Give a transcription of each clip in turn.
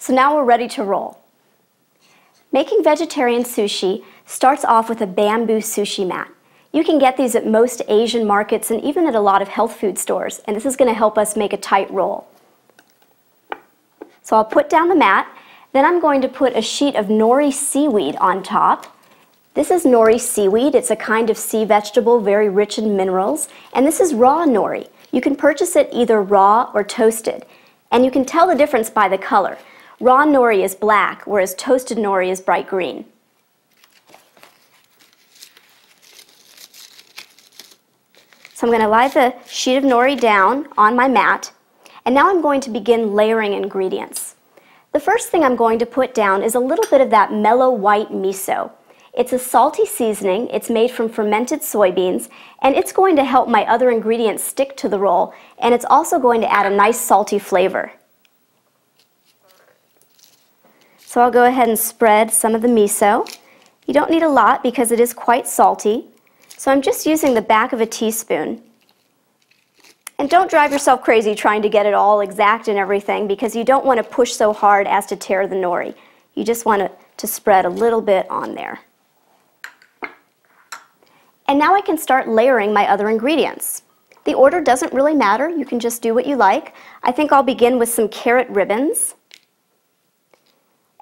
So now we're ready to roll. Making vegetarian sushi starts off with a bamboo sushi mat. You can get these at most Asian markets and even at a lot of health food stores, and this is going to help us make a tight roll. So I'll put down the mat, then I'm going to put a sheet of nori seaweed on top. This is nori seaweed. It's a kind of sea vegetable very rich in minerals, and this is raw nori. You can purchase it either raw or toasted, and you can tell the difference by the color. Raw nori is black, whereas toasted nori is bright green. So I'm going to lie the sheet of nori down on my mat, and now I'm going to begin layering ingredients. The first thing I'm going to put down is a little bit of that mellow white miso. It's a salty seasoning, it's made from fermented soybeans, and it's going to help my other ingredients stick to the roll, and it's also going to add a nice salty flavor. So I'll go ahead and spread some of the miso. You don't need a lot because it is quite salty. So I'm just using the back of a teaspoon. And don't drive yourself crazy trying to get it all exact and everything, because you don't want to push so hard as to tear the nori. You just want to spread a little bit on there. And now I can start layering my other ingredients. The order doesn't really matter. You can just do what you like. I think I'll begin with some carrot ribbons.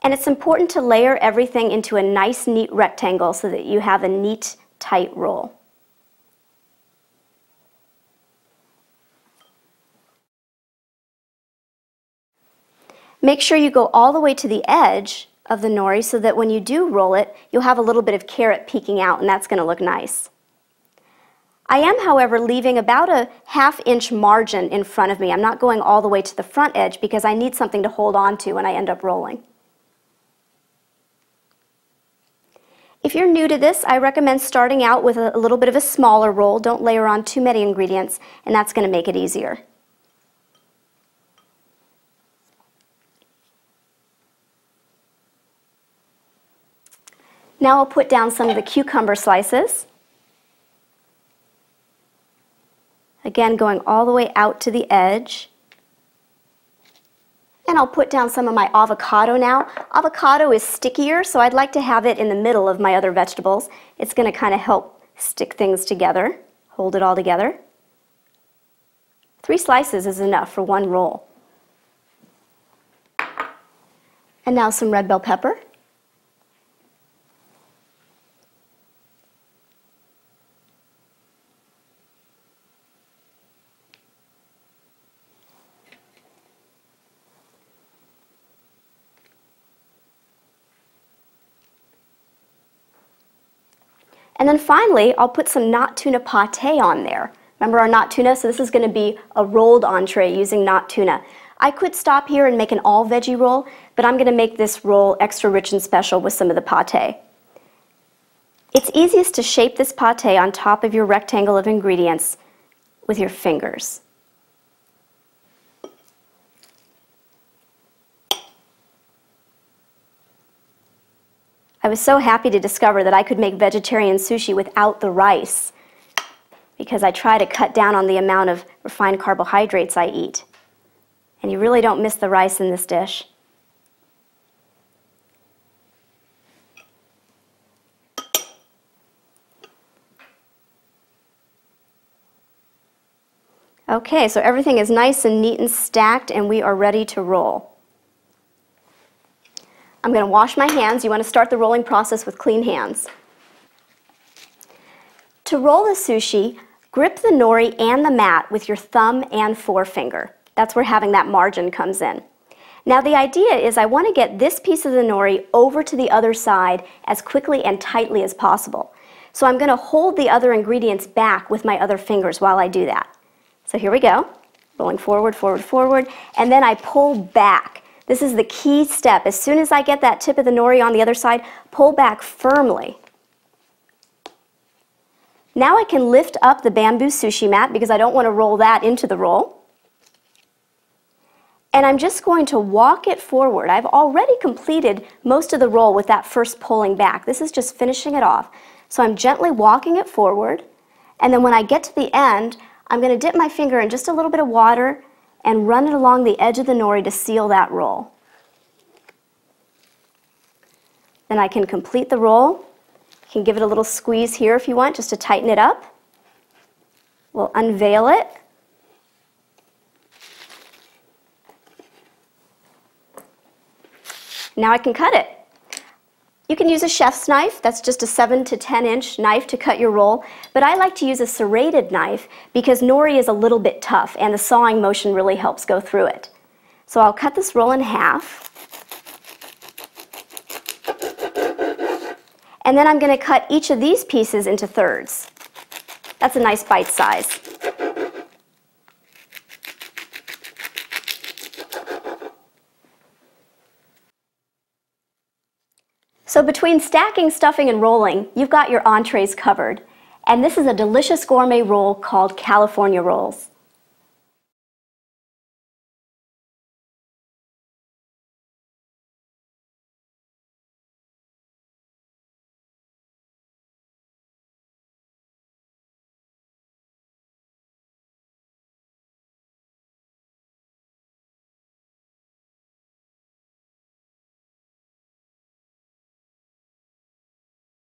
And it's important to layer everything into a nice, neat rectangle so that you have a neat, tight roll. Make sure you go all the way to the edge of the nori so that when you do roll it, you'll have a little bit of carrot peeking out, and that's going to look nice. I am, however, leaving about a ½ inch margin in front of me. I'm not going all the way to the front edge because I need something to hold on to when I end up rolling. If you're new to this, I recommend starting out with a little bit of a smaller roll. Don't layer on too many ingredients, and that's going to make it easier. Now I'll put down some of the cucumber slices. Again, going all the way out to the edge. And I'll put down some of my avocado now. Avocado is stickier, so I'd like to have it in the middle of my other vegetables. It's going to kind of help stick things together, hold it all together. 3 slices is enough for 1 roll. And now some red bell pepper. And then finally, I'll put some knot tuna pate on there. Remember our knot tuna? So this is going to be a rolled entree using knot tuna. I could stop here and make an all veggie roll, but I'm going to make this roll extra rich and special with some of the pate. It's easiest to shape this pate on top of your rectangle of ingredients with your fingers. I was so happy to discover that I could make vegetarian sushi without the rice, because I try to cut down on the amount of refined carbohydrates I eat. And you really don't miss the rice in this dish. Okay, so everything is nice and neat and stacked, and we are ready to roll. I'm going to wash my hands. You want to start the rolling process with clean hands. To roll the sushi, grip the nori and the mat with your thumb and forefinger. That's where having that margin comes in. Now the idea is I want to get this piece of the nori over to the other side as quickly and tightly as possible. So I'm going to hold the other ingredients back with my other fingers while I do that. So here we go. Rolling forward, forward, forward, and then I pull back. This is the key step. As soon as I get that tip of the nori on the other side, pull back firmly. Now I can lift up the bamboo sushi mat because I don't want to roll that into the roll. And I'm just going to walk it forward. I've already completed most of the roll with that first pulling back. This is just finishing it off. So I'm gently walking it forward, and then when I get to the end, I'm going to dip my finger in just a little bit of water and run it along the edge of the nori to seal that roll. Then I can complete the roll. You can give it a little squeeze here if you want, just to tighten it up. We'll unveil it. Now I can cut it. You can use a chef's knife. That's just a 7 to 10 inch knife to cut your roll. But I like to use a serrated knife because nori is a little bit tough and the sawing motion really helps go through it. So I'll cut this roll in half. And then I'm going to cut each of these pieces into thirds. That's a nice bite size. So between stacking, stuffing, and rolling, you've got your entrees covered. And this is a delicious gourmet roll called California rolls.